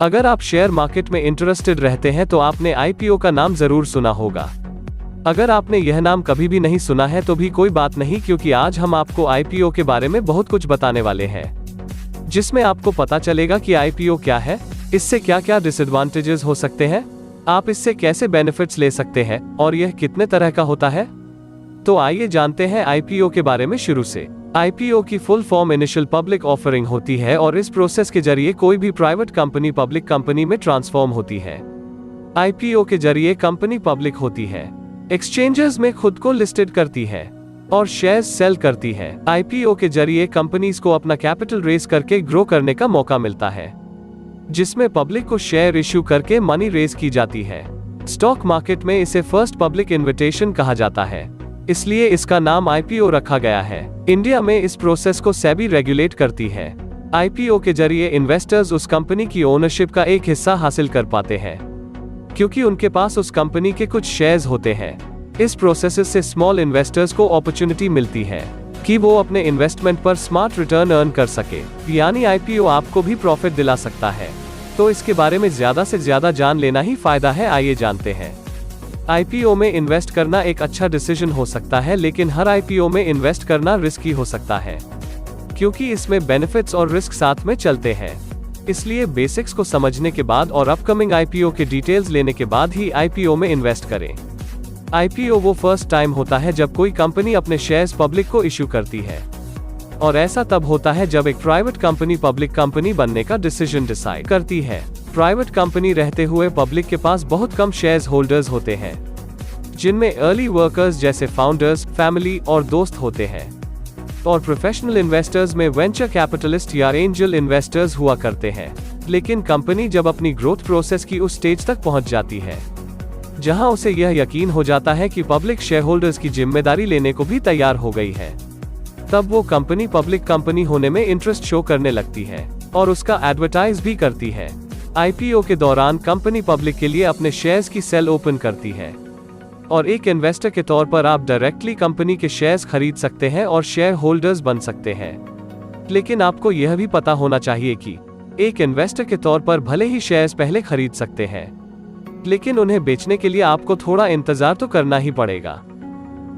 अगर आप share market में इंटरेस्टेड रहते हैं तो आपने आईपीओ का नाम जरूर सुना होगा। अगर आपने यह नाम कभी भी नहीं सुना है तो भी कोई बात नहीं, क्योंकि आज हम आपको आईपीओ के बारे में बहुत कुछ बताने वाले हैं, जिसमें आपको पता चलेगा कि आईपीओ क्या है, इससे क्या क्या डिसएडवांटेजेस हो सकते हैं, आप इससे कैसे बेनिफिट्स ले सकते हैं और यह कितने तरह का होता है। तो आइए जानते हैं आईपीओ के बारे में शुरू से। आईपीओ की full form initial public offering होती है और इस प्रोसेस के जरिए कोई भी प्राइवेट कंपनी पब्लिक कंपनी में ट्रांसफॉर्म होती है। आईपीओ के जरिए कंपनी पब्लिक होती है, एक्सचेंजेस में खुद को लिस्टेड करती है और शेयर्स सेल करती है। आईपीओ के जरिए कंपनीज को अपना कैपिटल रेज करके ग्रो करने का मौका मिलता है, जिसमें पब्लिक को शेयर इश्यू करके मनी रेज की जाती है। स्टॉक मार्केट में इसे फर्स्ट पब्लिक इन्विटेशन कहा जाता है, इसलिए इसका नाम आईपीओ रखा गया है। इंडिया में इस प्रोसेस को सेबी रेगुलेट करती है। आईपीओ के जरिए इन्वेस्टर्स उस कंपनी की ओनरशिप का एक हिस्सा हासिल कर पाते हैं, क्योंकि उनके पास उस कंपनी के कुछ शेयर्स होते हैं। इस प्रोसेस से स्मॉल इन्वेस्टर्स को अपॉर्चुनिटी मिलती है कि वो अपने इन्वेस्टमेंट पर स्मार्ट रिटर्न अर्न कर सके, यानी आईपीओ आपको भी प्रॉफिट दिला सकता है। तो इसके बारे में ज्यादा से ज्यादा जान लेना ही फायदा है। आइए जानते हैं। आईपीओ में इन्वेस्ट करना एक अच्छा डिसीजन हो सकता है, लेकिन हर आईपीओ में इन्वेस्ट करना रिस्की हो सकता है, क्योंकि इसमें बेनिफिट्स और रिस्क साथ में चलते हैं। इसलिए बेसिक्स को समझने के बाद और अपकमिंग आईपीओ के डिटेल्स लेने के बाद ही आईपीओ में इन्वेस्ट करें। आईपीओ वो फर्स्ट टाइम होता है जब कोई कंपनी अपने शेयर्स पब्लिक को इश्यू करती है, और ऐसा तब होता है जब एक प्राइवेट कंपनी पब्लिक कंपनी बनने का डिसीजन डिसाइड करती है। प्राइवेट कंपनी रहते हुए पब्लिक के पास बहुत कम शेयर्स होल्डर्स होते हैं, जिनमें अर्ली वर्कर्स जैसे फाउंडर्स, फैमिली और दोस्त होते हैं, और प्रोफेशनल इन्वेस्टर्स में वेंचर कैपिटलिस्ट या एंजल इन्वेस्टर्स हुआ करते हैं। लेकिन कंपनी जब अपनी ग्रोथ प्रोसेस की उस स्टेज तक पहुंच जाती है जहां उसे यह यकीन हो जाता है कि पब्लिक शेयर होल्डर्स की जिम्मेदारी लेने को भी तैयार हो गई है, तब वो कंपनी पब्लिक कंपनी होने में इंटरेस्ट शो करने लगती है और उसका एडवर्टाइज भी करती है। आईपीओ के दौरान कंपनी पब्लिक के लिए अपने शेयर्स की सेल ओपन करती है, और एक इन्वेस्टर के तौर पर आप डायरेक्टली कंपनी के शेयर्स खरीद सकते हैं और शेयर होल्डर्स बन सकते हैं। लेकिन आपको यह भी पता होना चाहिए कि एक इन्वेस्टर के तौर पर भले ही शेयर्स पहले खरीद सकते हैं, लेकिन उन्हें बेचने के लिए आपको थोड़ा इंतजार तो करना ही पड़ेगा,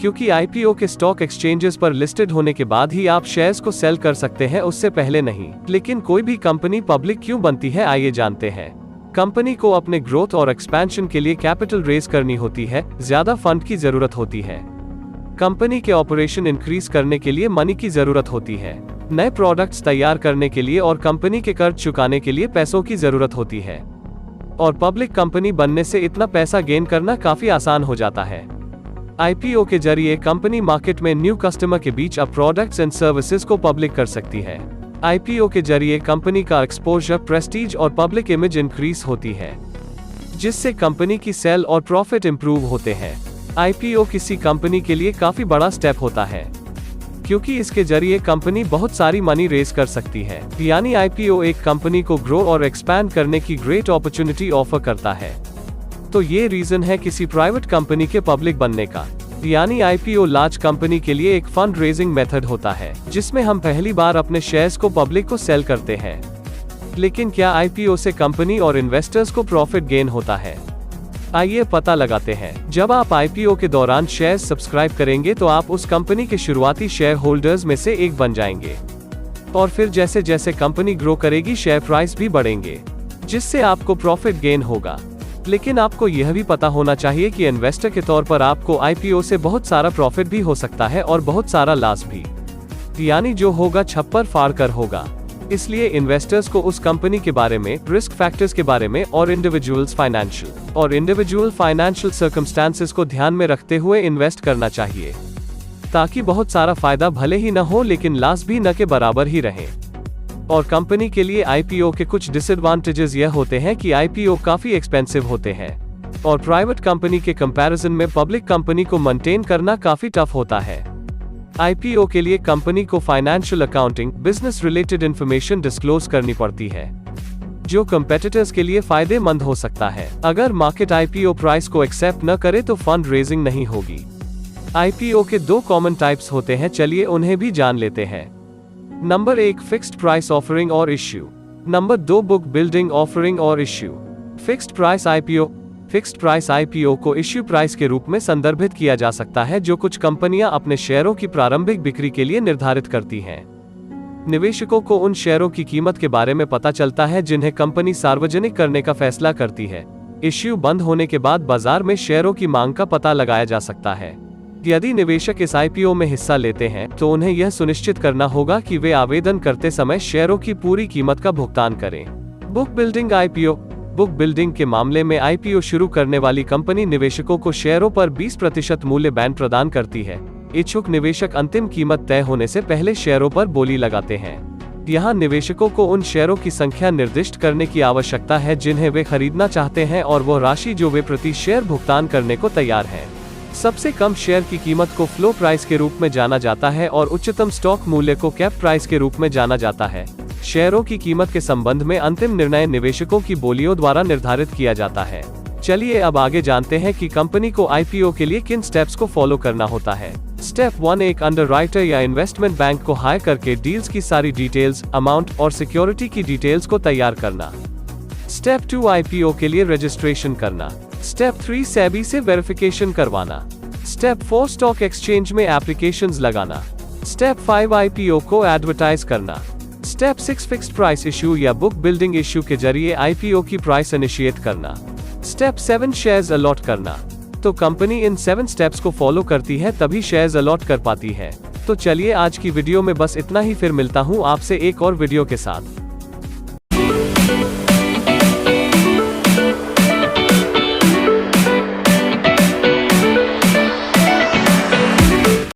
क्योंकि आईपीओ के स्टॉक एक्सचेंजेस पर लिस्टेड होने के बाद ही आप शेयर्स को सेल कर सकते हैं, उससे पहले नहीं। लेकिन कोई भी कंपनी पब्लिक क्यों बनती है, आइए जानते हैं। कंपनी को अपने ग्रोथ और एक्सपेंशन के लिए कैपिटल रेज करनी होती है, ज्यादा फंड की जरूरत होती है। कंपनी के ऑपरेशन इंक्रीज करने के लिए मनी की जरूरत होती है, नए प्रोडक्ट्स तैयार करने के लिए और कंपनी के कर्ज चुकाने के लिए पैसों की जरूरत होती है। और पब्लिक कंपनी बनने से इतना पैसा गेन करना काफी आसान हो जाता है। आईपीओ के जरिए कंपनी मार्केट में न्यू कस्टमर के बीच अब प्रोडक्ट्स एंड सर्विसेज को पब्लिक कर सकती है। आईपीओ के जरिए कंपनी का एक्सपोजर, प्रेस्टीज और पब्लिक इमेज इंक्रीज होती है, जिससे कंपनी की सेल और प्रॉफिट इंप्रूव होते हैं। आईपीओ किसी कंपनी के लिए काफी बड़ा स्टेप होता है, क्योंकि इसके जरिए कंपनी बहुत सारी मनी रेज कर सकती है। यानी आईपीओ एक कंपनी को ग्रो और एक्सपैंड करने की ग्रेट अपॉर्चुनिटी ऑफर करता है। तो ये रीजन है किसी प्राइवेट कंपनी के पब्लिक बनने का। यानी आईपीओ लार्ज कंपनी के लिए एक फंड रेजिंग मेथड होता है, जिसमें हम पहली बार अपने शेयर्स को पब्लिक को सेल करते हैं। लेकिन क्या आईपीओ से कंपनी और इन्वेस्टर्स को प्रॉफिट गेन होता है? आइए पता लगाते हैं। जब आप आईपीओ के दौरान शेयर्स सब्सक्राइब करेंगे तो आप उस कंपनी के शुरुआती शेयर होल्डर्स में से एक बन जाएंगे, और फिर जैसे जैसे कंपनी ग्रो करेगी शेयर प्राइस भी बढ़ेंगे, जिससे आपको प्रॉफिट गेन होगा। लेकिन आपको यह भी पता होना चाहिए कि इन्वेस्टर के तौर पर आपको आईपीओ से बहुत सारा प्रॉफिट भी हो सकता है और बहुत सारा लॉस भी, यानी जो होगा छप्पर फाड़ कर होगा। इसलिए इन्वेस्टर्स को उस कंपनी के बारे में, रिस्क फैक्टर्स के बारे में और इंडिविजुअल फाइनेंशियल सर्कमस्टेंसेस को ध्यान में रखते हुए इन्वेस्ट करना चाहिए, ताकि बहुत सारा फायदा भले ही न हो लेकिन लॉस भी न के बराबर ही रहे। और कंपनी के लिए आईपीओ के कुछ डिसएडवांटेजेस यह होते हैं कि आईपीओ काफी एक्सपेंसिव होते हैं, और प्राइवेट कंपनी के कंपैरिजन में पब्लिक कंपनी को मेंटेन करना काफी टफ होता है। आईपीओ के लिए कंपनी को financial accounting, business related information disclose करनी पड़ती है, जो कंपेटिटर्स के लिए फायदेमंद हो सकता है। अगर मार्केट आईपीओ प्राइस को एक्सेप्ट न करे तो फंड रेजिंग नहीं होगी। आईपीओ के दो कॉमन टाइप्स होते हैं, चलिए उन्हें भी जान लेते हैं। नंबर 1, फिक्स्ड प्राइस ऑफरिंग और issue. Number 2, book building offering और issue. Fixed price IPO. Fixed price IPO को इश्यू प्राइस के रूप में संदर्भित किया जा सकता है, जो कुछ कंपनियां अपने शेयरों की प्रारंभिक बिक्री के लिए निर्धारित करती हैं। निवेशकों को उन शेयरों की कीमत के बारे में पता चलता है जिन्हें कंपनी सार्वजनिक करने का फैसला करती है। इश्यू बंद होने के बाद बाजार में शेयरों की मांग का पता लगाया जा सकता है। यदि निवेशक इस आईपीओ में हिस्सा लेते हैं तो उन्हें यह सुनिश्चित करना होगा कि वे आवेदन करते समय शेयरों की पूरी कीमत का भुगतान करें। Book building IPO. Book building के मामले में आईपीओ शुरू करने वाली कंपनी निवेशकों को शेयरों पर 20% मूल्य बैंड प्रदान करती है। इच्छुक निवेशक अंतिम कीमत तय होने से पहले शेयरों पर बोली लगाते हैं। यहाँ निवेशकों को उन शेयरों की संख्या निर्दिष्ट करने की आवश्यकता है जिन्हें वे खरीदना चाहते हैं और वो राशि जो वे प्रति शेयर भुगतान करने को तैयार हैं। सबसे कम शेयर की कीमत को फ्लो प्राइस के रूप में जाना जाता है और उच्चतम स्टॉक मूल्य को कैप प्राइस के रूप में जाना जाता है। शेयरों की कीमत के संबंध में अंतिम निर्णय निवेशकों की बोलियों द्वारा निर्धारित किया जाता है। चलिए अब आगे जानते हैं कि कंपनी को आईपीओ के लिए किन स्टेप्स को फॉलो करना होता है। स्टेप 1, एक अंडरराइटर या इन्वेस्टमेंट बैंक को हायर करके डील्स की सारी डिटेल्स, अमाउंट और सिक्योरिटी की डिटेल्स को तैयार करना। स्टेप 2, आईपीओ के लिए रजिस्ट्रेशन करना। स्टेप 3, सेबी से वेरिफिकेशन करवाना। स्टेप 4, स्टॉक एक्सचेंज में एप्लीकेशंस लगाना। स्टेप 5, आईपीओ को एडवर्टाइज करना। स्टेप 6, फिक्स्ड प्राइस इशू या बुक बिल्डिंग इशू के जरिए आईपीओ की प्राइस इनिशिएट करना। स्टेप 7, शेयर्स अलॉट करना। तो कंपनी इन 7 स्टेप्स को फॉलो करती है तभी शेयर्स अलॉट कर पाती है। तो चलिए आज की वीडियो में बस इतना ही, फिर मिलता हूँ आपसे एक और वीडियो के साथ।